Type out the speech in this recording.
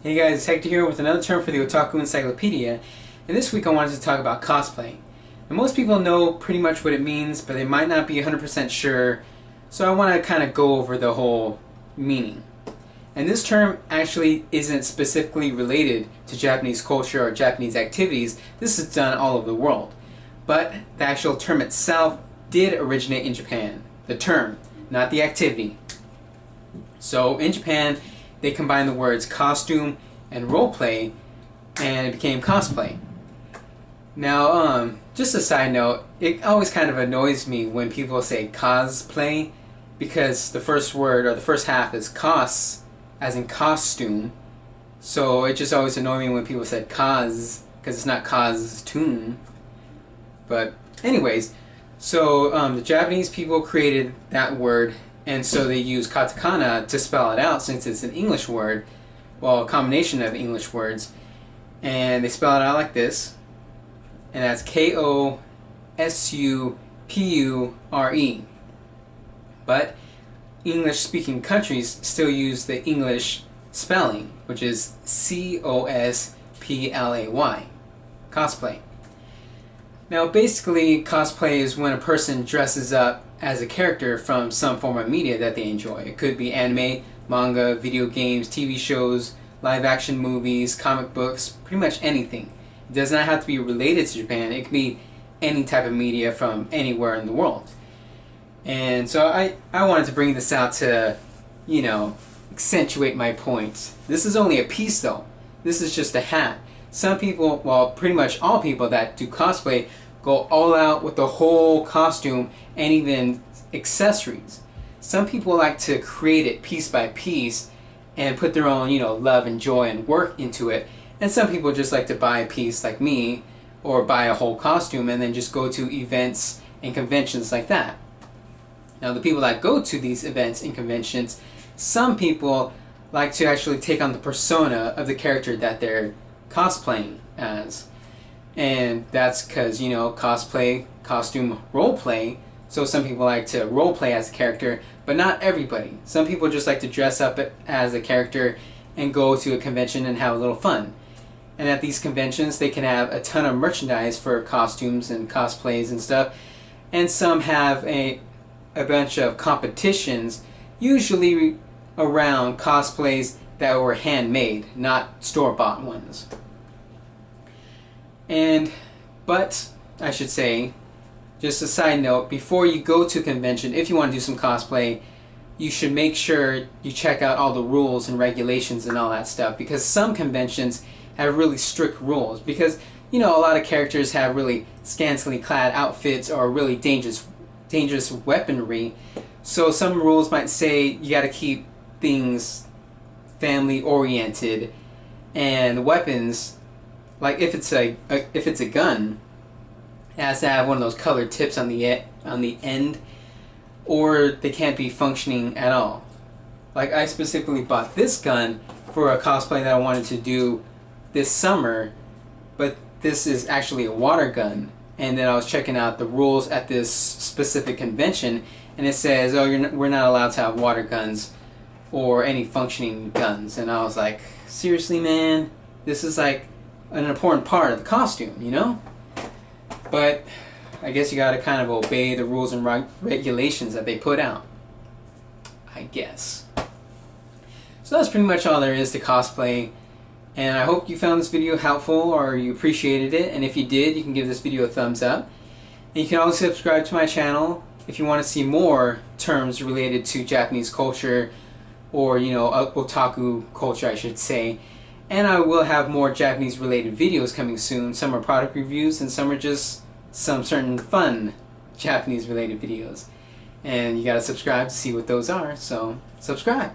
Hey guys, it's Hector here with another term for the Otaku Encyclopedia, and this week I wanted to talk about cosplay. And most people know pretty much what it means, but they might not be 100% sure, so I want to kind of go over the whole meaning. And this term actually isn't specifically related to Japanese culture or Japanese activities. This is done all over the world. But the actual term itself did originate in Japan. The term, not the activity. So in Japan, they combined the words costume and roleplay, and it became cosplay. Now, just a side note, it always kind of annoys me when people say cosplay, because the first word, or the first half, is cos, as in costume. So it just always annoyed me when people said cos, because it's not costume. But anyways, so the Japanese people created that word, and so they use katakana to spell it out since it's an English word, well, a combination of English words, and they spell it out like this, and that's K-O-S-U-P-U-R-E. But English-speaking countries still use the English spelling, which is C-O-S-P-L-A-Y, cosplay. Now basically, cosplay is when a person dresses up as a character from some form of media that they enjoy. It could be anime, manga, video games, TV shows, live action movies, comic books, pretty much anything. It does not have to be related to Japan. It could be any type of media from anywhere in the world. And so I wanted to bring this out to, accentuate my point. This is only a piece though. This is just a hat. Some people, well, pretty much all people that do cosplay go all out with the whole costume and even accessories. Some people like to create it piece by piece and put their own, love and joy and work into it. And some people just like to buy a piece like me, or buy a whole costume and then just go to events and conventions like that. Now the people that go to these events and conventions, some people like to actually take on the persona of the character that they're cosplaying as. And that's because, cosplay, costume, roleplay. So some people like to roleplay as a character, but not everybody. Some people just like to dress up as a character and go to a convention and have a little fun. And at these conventions, they can have a ton of merchandise for costumes and cosplays and stuff. And some have a bunch of competitions, usually around cosplays that were handmade, not store-bought ones. But I should say, just a side note, before you go to a convention, if you want to do some cosplay, you should make sure you check out all the rules and regulations and all that stuff, because some conventions have really strict rules, because a lot of characters have really scantily clad outfits or really dangerous weaponry. So some rules might say you got to keep things family oriented, and the weapons, like if it's a gun, it has to have one of those colored tips on the end, or they can't be functioning at all. Like I specifically bought this gun for a cosplay that I wanted to do this summer, but this is actually a water gun. And then I was checking out the rules at this specific convention, and it says, we're not allowed to have water guns or any functioning guns. And I was like, seriously, man, this is like an important part of the costume, But I guess you gotta kind of obey the rules and regulations that they put out, I guess. So that's pretty much all there is to cosplay. And I hope you found this video helpful, or you appreciated it. And if you did, you can give this video a thumbs up. And you can also subscribe to my channel if you want to see more terms related to Japanese culture, or otaku culture, I should say. And I will have more Japanese related videos coming soon. Some are product reviews and some are just some certain fun Japanese related videos. And you gotta subscribe to see what those are, so subscribe.